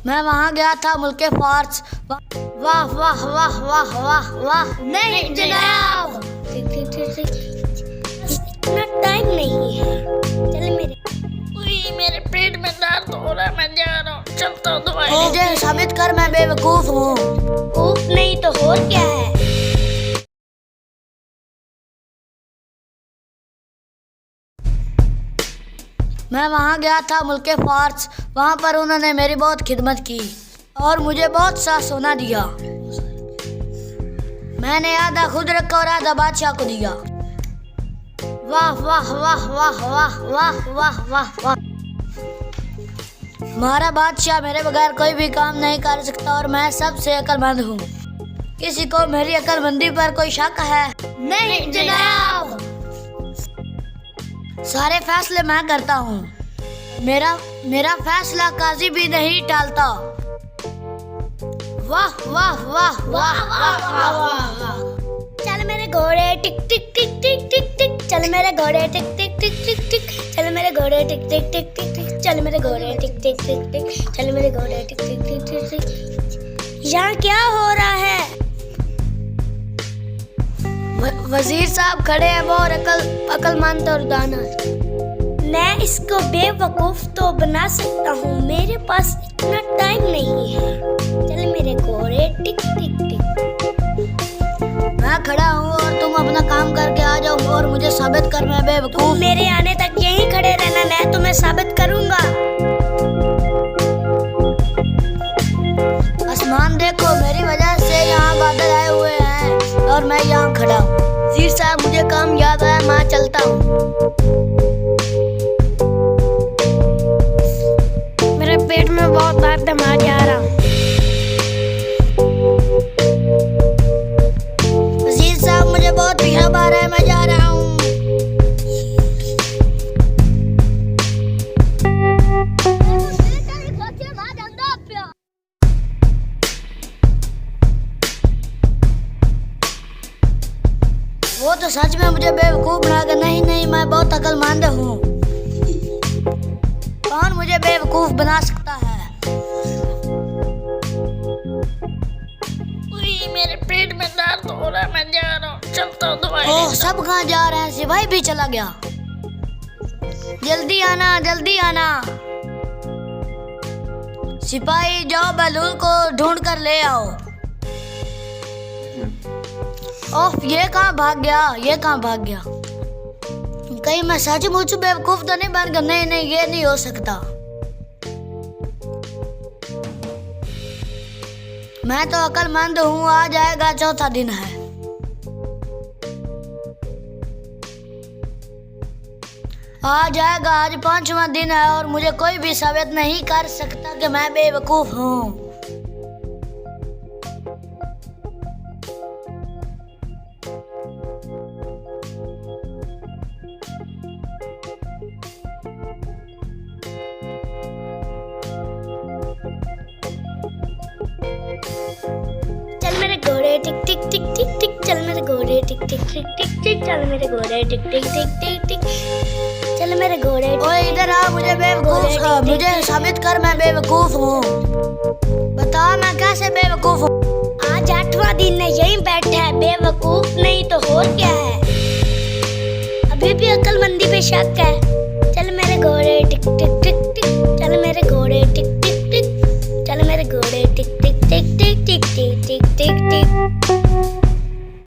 मैं वहाँ गया था मुल्के फारस। वाह वाह वाह वाह वाह वाह। नहीं जनाब, इतना टाइम नहीं है। चल मेरे पेट में दर्द हो रहा है, मैं जा रहा हूँ, चलता हूँ दवाई। मुझे साबित कर मैं बेवकूफ हूँ। बेवकूफ नहीं तो और क्या है। मैं वहाँ गया था मुल्के फारस। वहाँ पर उन्होंने मेरी बहुत खिदमत की और मुझे बहुत सा सोना दिया। मैंने आधा खुद रखा और आधा बादशाह को दिया। वाह वाह वाह वाह वाह वाह वाह वाह वाह। हमारा बादशाह मेरे बगैर कोई भी काम नहीं कर सकता और मैं सबसे अक्लमंद हूँ। किसी को मेरी अक्लमंदी पर कोई शक है? नहीं जनाब, सारे फैसले मैं करता हूँ। मेरा फैसला काजी भी नहीं टालता। वाह वाह वाह वाह वाह वाह। चल मेरे घोड़े टिक टिक टिक टिक टिक टिक, चल मेरे घोड़े टिक टिक टिक टिक टिक, चल मेरे घोड़े टिक टिक टिक टिक टिक, चल मेरे घोड़े टिक टिक टिक टिक, चल मेरे घोड़े टिक टिक टिक टिक टिक। यहाँ क्या हो रहा है? वजीर साहब खड़े हैं, वो अकलमंद और दाना। मैं इसको बेवकूफ तो बना सकता हूँ, मेरे पास इतना टाइम नहीं है। चल मेरे घोड़े टिक टिक टिक। मैं खड़ा हूँ और तुम अपना काम करके आ जाओ और मुझे साबित कर मैं बेवकूफ। तुम मेरे आने तक यहीं खड़े रहना, मैं तुम्हें साबित करूँगा। आसमान देखो, मेरी वजह से यहाँ बादल आए हुए हैं और मैं यहाँ खड़ा हूँ। वजीर साहब मुझे काम याद आया, मैं चलता हूँ। मेरे पेट में बहुत दर्द है, मैं जा रहा हूँ। वजीर साहब मुझे बहुत पेशाब आ रहा है, मैं जा रहा हूँ। वो तो सच में मुझे बेवकूफ बनाकर, नहीं नहीं मैं बहुत अक्लमंद हूँ। कौन मुझे बेवकूफ बना सकता है? मेरे पेट में दर्द हो रहा है, मैं जा रहा हूँ, चलता हूँ दवाई। ओह, सब कहाँ जा रहे हैं? सिपाही भी चला गया। जल्दी आना, जल्दी आना। सिपाही जाओ, बलूल को ढूंढ कर ले आओ। ओह, ये कहाँ भाग गया? ये कहाँ भाग गया? कहीं मैं सचमुच बेवकूफ तो नहीं बन गया? नहीं नहीं, ये नहीं हो सकता। मैं तो अक्लमंद हूँ। आ जाएगा, चौथा दिन है। आ जाएगा, आज 5वां दिन है और मुझे कोई भी साबित नहीं कर सकता कि मैं बेवकूफ हूँ। चल मेरे घोड़े टिक टिक टिक टिक टिक, चल मेरे घोड़े टिक टिक टिक टिक टिक, चल मेरे घोड़े टिक टिक टिक टिक टिक, चल मेरे घोड़े। ओए इधर आ, मुझे साबित कर मैं बेवकूफ हूँ। बता मैं कैसे बेवकूफ हूँ? आज 8वां दिन है, यहीं बैठा है, बेवकूफ नहीं तो और क्या है। अभी भी अक्लमंदी पे शक है। चल मेरे घोड़े टिक टिक टिक टिक, चल मेरे घोड़े टिक टिक टिक, चल मेरे घोड़े टिक टिक टिक टिक टिक टिक टिक टिक टिक।